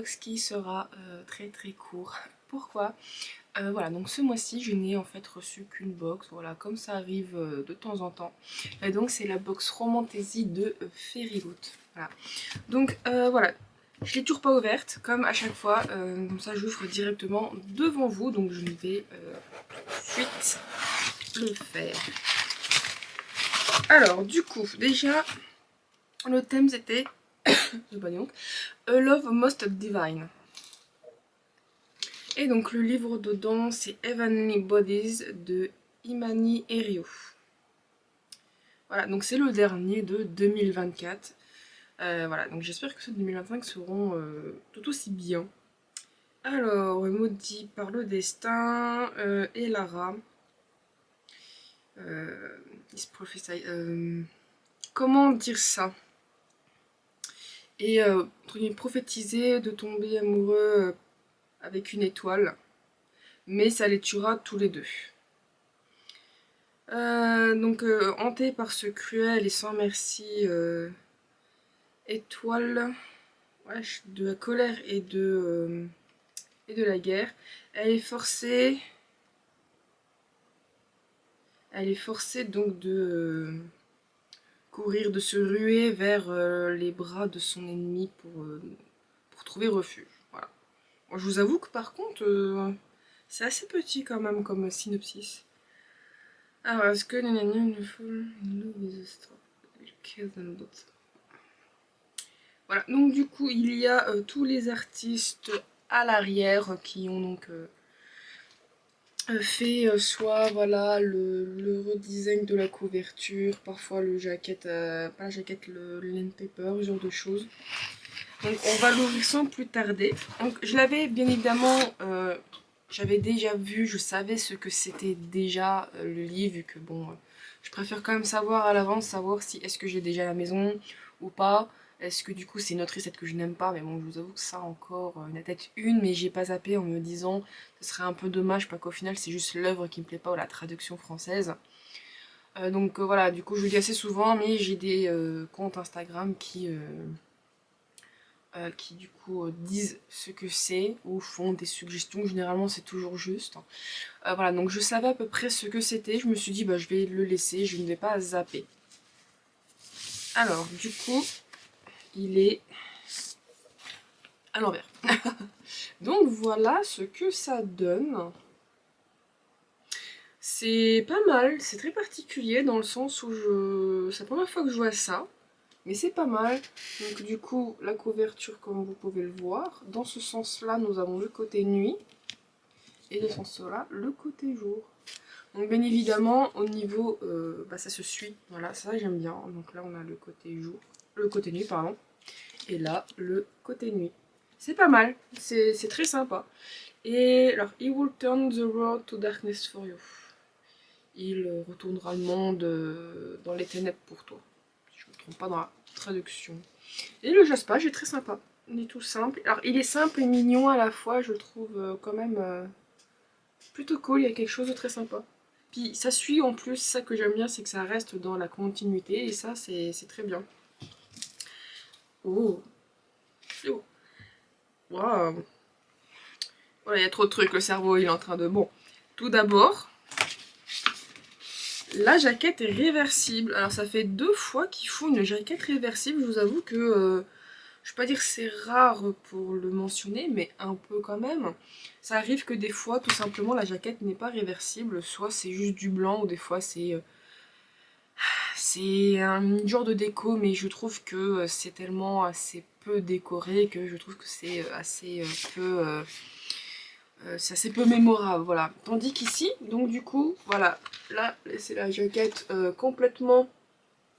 unbox qui sera très très court. Pourquoi? Voilà, donc ce mois-ci je n'ai en fait reçu qu'une box, voilà, comme ça arrive de temps en temps. Et donc c'est la box Romantasy de Fairyloot. Voilà. Donc voilà, je l'ai toujours pas ouverte, comme à chaque fois, comme ça j'ouvre directement devant vous, donc je vais tout de suite le faire. Alors du coup, déjà, le thème c'était, donc, A Love Most Divine. Et donc le livre dedans c'est Heavenly Bodies de Imani Erio. Voilà, donc c'est le dernier de 2024. Voilà, donc j'espère que ceux de 2025 seront tout aussi bien. Alors, maudit par le destin, Elara. Comment dire ça? Et prophétiser de tomber amoureux avec une étoile, mais ça les tuera tous les deux. Donc hantée par ce cruel et sans merci étoile, ouais, de la colère et de la guerre, elle est forcée donc de courir, de se ruer vers les bras de son ennemi pour trouver refuge. Voilà. Bon, je vous avoue que par contre c'est assez petit quand même comme synopsis. Alors, est-ce que voilà, donc du coup il y a tous les artistes à l'arrière qui ont donc fait soit voilà le redesign de la couverture, parfois le jacket, pas la jaquette, le land paper, ce genre de choses. Donc on va l'ouvrir sans plus tarder. Donc je l'avais bien évidemment, j'avais déjà vu, je savais ce que c'était déjà le livre, vu que bon, je préfère quand même savoir à l'avance, savoir si est-ce que j'ai déjà la maison ou pas. Est-ce que du coup c'est une autre recette que je n'aime pas, mais bon je vous avoue que ça encore, la tête une, mais j'ai pas zappé en me disant ce serait un peu dommage, pas qu'au final c'est juste l'œuvre qui me plaît pas ou la traduction française. Donc voilà, du coup je le dis assez souvent, mais j'ai des comptes Instagram qui du coup disent ce que c'est ou font des suggestions, généralement c'est toujours juste. Voilà, donc je savais à peu près ce que c'était, je me suis dit bah je vais le laisser, je ne vais pas zapper. Alors du coup, il est à l'envers. Donc voilà ce que ça donne. C'est pas mal, c'est très particulier dans le sens où c'est la première fois que je vois ça. Mais c'est pas mal. Donc du coup, la couverture, comme vous pouvez le voir, dans ce sens-là, nous avons le côté nuit. Et dans ce sens-là, le côté jour. Donc bien évidemment, au niveau, bah, ça se suit. Voilà, ça j'aime bien. Donc là, on a le côté jour, le côté nuit, pardon. Et là, le côté nuit. C'est pas mal, c'est très sympa. Et alors, He will turn the world to darkness for you. Il retournera le monde dans les ténèbres pour toi. Si je ne me trompe pas dans la traduction. Et le jaspage est très sympa. Il est tout simple. Alors il est simple et mignon à la fois, je le trouve quand même plutôt cool, il y a quelque chose de très sympa. Puis ça suit en plus, ça que j'aime bien, c'est que ça reste dans la continuité et ça c'est très bien. Oh, oh. Waouh. Voilà, il y a trop de trucs, le cerveau il est en train de... Bon, tout d'abord, la jaquette est réversible. Alors ça fait 2 fois qu'ils font une jaquette réversible, je vous avoue que... je vais pas dire que c'est rare pour le mentionner, mais un peu quand même. Ça arrive que des fois, tout simplement, la jaquette n'est pas réversible. Soit c'est juste du blanc, ou des fois c'est un genre de déco, mais je trouve que c'est tellement assez peu décoré que je trouve que c'est assez peu... c'est assez peu mémorable, voilà. Tandis qu'ici, donc du coup, voilà, là c'est la jaquette complètement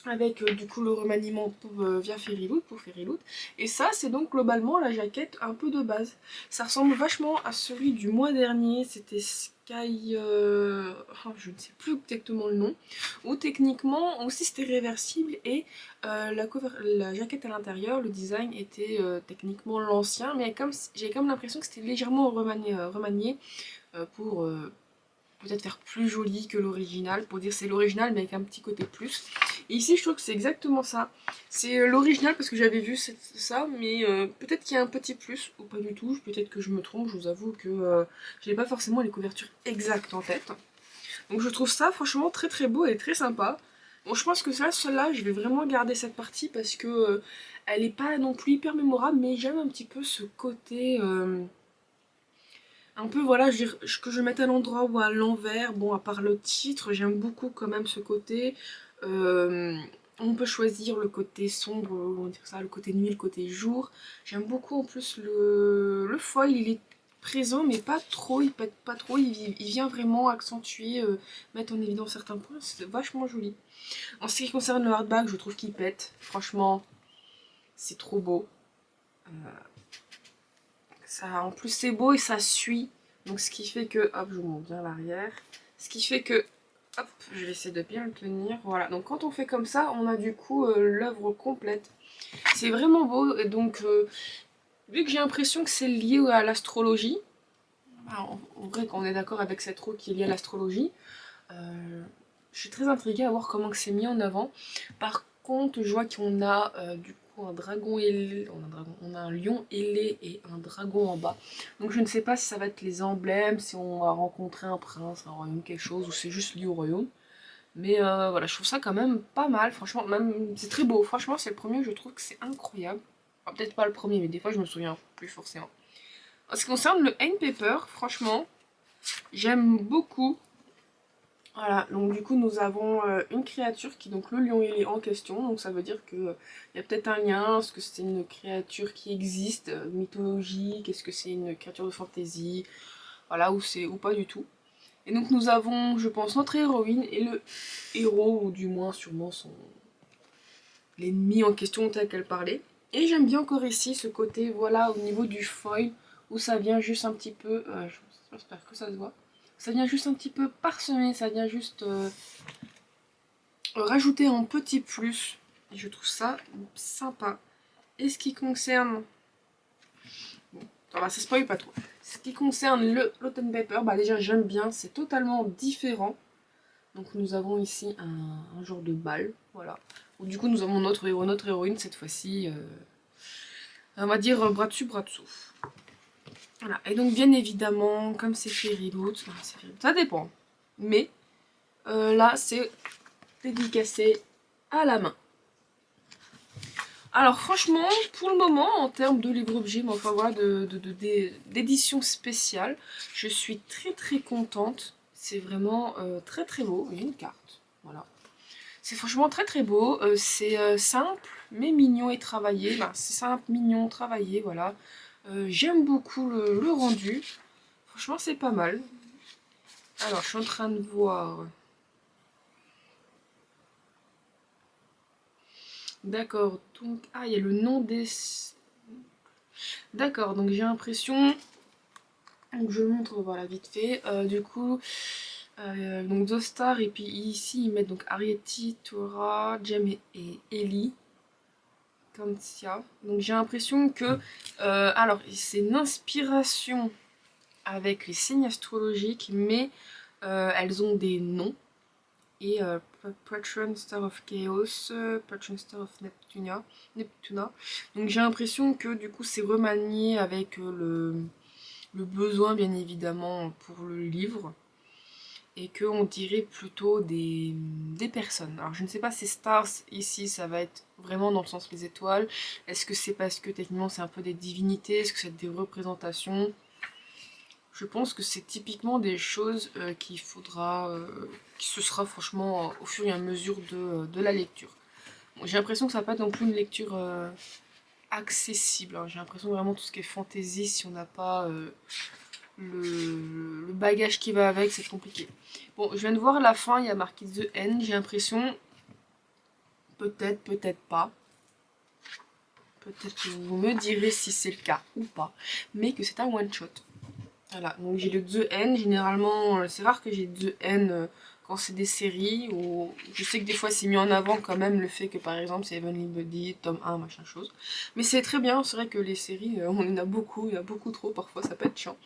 avec du coup le remaniement via Fairyloot pour Fairyloot. Et ça c'est donc globalement la jaquette un peu de base. Ça ressemble vachement à celui du mois dernier, c'était Sky... oh, je ne sais plus exactement le nom. Où techniquement aussi c'était réversible et la jaquette à l'intérieur, le design était techniquement l'ancien, mais comme j'ai comme l'impression que c'était légèrement remanié pour peut-être faire plus joli que l'original, pour dire c'est l'original mais avec un petit côté plus. Et ici je trouve que c'est exactement ça. C'est l'original parce que j'avais vu ça, mais peut-être qu'il y a un petit plus, ou pas du tout, peut-être que je me trompe, je vous avoue que j'ai pas forcément les couvertures exactes en tête. Donc je trouve ça franchement très très beau et très sympa. Bon, je pense que celle-là, je vais vraiment garder cette partie parce que elle est pas non plus hyper mémorable, mais j'aime un petit peu ce côté un peu, voilà, que je mette à l'endroit ou à l'envers. Bon, à part le titre, j'aime beaucoup quand même ce côté. Euh, on peut choisir le côté sombre, on va dire ça, le côté nuit, le côté jour. J'aime beaucoup en plus le foil, il est présent mais pas trop, il pète pas trop, il vient vraiment accentuer, mettre en évidence certains points, c'est vachement joli. En ce qui concerne le hardback, je trouve qu'il pète, franchement, c'est trop beau. Euh, Ça, en plus c'est beau et ça suit. Donc ce qui fait que, hop, je vous montre bien l'arrière. Ce qui fait que, hop, je vais essayer de bien le tenir. Voilà, donc quand on fait comme ça, on a du coup l'œuvre complète. C'est vraiment beau. Et donc, vu que j'ai l'impression que c'est lié à l'astrologie, en vrai, quand on est d'accord avec cette roue qui est liée à l'astrologie, je suis très intriguée à voir comment c'est mis en avant. Par contre, je vois qu'on a du coup un dragon ailé, on a un lion ailé et un dragon en bas. Donc je ne sais pas si ça va être les emblèmes, si on va rencontrer un prince, un royaume, quelque chose, ou c'est juste lié au royaume. Mais voilà, je trouve ça quand même pas mal, franchement, même c'est très beau. Franchement, c'est le premier, je trouve que c'est incroyable. Enfin, peut-être pas le premier, mais des fois je me souviens plus forcément. En ce qui concerne le Hein Paper, franchement, j'aime beaucoup. Voilà, donc du coup nous avons une créature qui est donc le lion ailé en question, donc ça veut dire qu'il y a peut-être un lien, est-ce que c'est une créature qui existe, mythologique, est-ce que c'est une créature de fantasy, voilà, ou pas du tout. Et donc nous avons, je pense, notre héroïne et le héros, ou du moins sûrement l'ennemi en question tel qu'elle parlait. Et j'aime bien encore ici ce côté, voilà, au niveau du foil, où ça vient juste un petit peu, j'espère que ça se voit, ça vient juste un petit peu parsemer, ça vient juste rajouter un petit plus. Et je trouve ça sympa. Et ce qui concerne... Bon, ça spoil pas trop. Ce qui concerne le l'Autumn Paper, bah déjà j'aime bien, c'est totalement différent. Donc nous avons ici un genre de bal, voilà. Où du coup nous avons notre héros, notre héroïne cette fois-ci, on va dire bras dessus, bras dessous. Voilà, et donc bien évidemment, comme c'est Fairy Loot, ça dépend. Mais là c'est dédicacé à la main. Alors franchement, pour le moment, en termes de livre-objet, mais enfin voilà, d'édition spéciale, je suis très très contente. C'est vraiment très très beau. Il y a une carte, voilà. C'est franchement très très beau. C'est simple, mais mignon et travaillé. Ben, c'est simple, mignon, travaillé, voilà. J'aime beaucoup le rendu. Franchement, c'est pas mal. Alors, je suis en train de voir. D'accord, donc... Ah, il y a le nom des... D'accord, donc j'ai l'impression... Donc je le montre, voilà, vite fait. Du coup, donc Zostar, et puis ici ils mettent donc Arietti, Tora, Jem et Ellie. Kantia. Donc j'ai l'impression que... alors, c'est une inspiration avec les signes astrologiques, mais elles ont des noms. Et Patron Star of Chaos, Patron Star of Neptuna. Donc j'ai l'impression que du coup c'est remanié avec le besoin bien évidemment pour le livre. Et qu'on dirait plutôt des personnes. Alors je ne sais pas si stars ici ça va être vraiment dans le sens des étoiles. Est-ce que c'est parce que techniquement c'est un peu des divinités? Est-ce que c'est des représentations? Je pense que c'est typiquement des choses qu'il faudra, qui se sera franchement au fur et à mesure de la lecture. Bon, j'ai l'impression que ça va pas être non plus une lecture accessible, hein. J'ai l'impression vraiment tout ce qui est fantasy, si on n'a pas le bagage qui va avec, c'est compliqué. Bon, je viens de voir la fin, il y a marqué The End, j'ai l'impression, peut-être, peut-être pas. Peut-être que vous me direz si c'est le cas ou pas, mais que c'est un one-shot. Voilà, donc j'ai le The N, généralement c'est rare que j'ai The N quand c'est des séries, où je sais que des fois c'est mis en avant quand même le fait que par exemple c'est Heavenly Body, tome 1, machin chose. Mais c'est très bien, c'est vrai que les séries, on en a beaucoup, il y a beaucoup trop, parfois ça peut être chiant.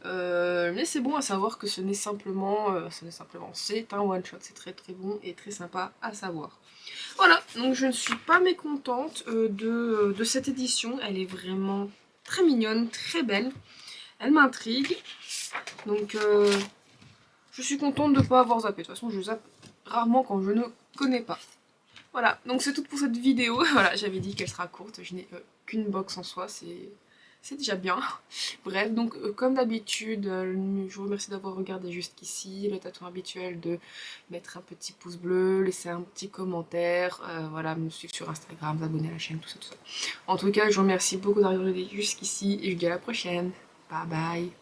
Mais c'est bon à savoir que ce n'est simplement, c'est un one shot, c'est très très bon et très sympa à savoir. Voilà, donc je ne suis pas mécontente de cette édition, elle est vraiment très mignonne, très belle, elle m'intrigue, donc je suis contente de ne pas avoir zappé. De toute façon, je zappe rarement quand je ne connais pas. Voilà, donc c'est tout pour cette vidéo. Voilà, j'avais dit qu'elle sera courte, je n'ai qu'une box en soi, c'est déjà bien. Bref, donc comme d'habitude, je vous remercie d'avoir regardé jusqu'ici. Le tatouage habituel de mettre un petit pouce bleu, laisser un petit commentaire, voilà, me suivre sur Instagram, vous abonner à la chaîne, tout ça, tout ça. En tout cas, je vous remercie beaucoup d'avoir regardé jusqu'ici et je vous dis à la prochaine. Bye bye.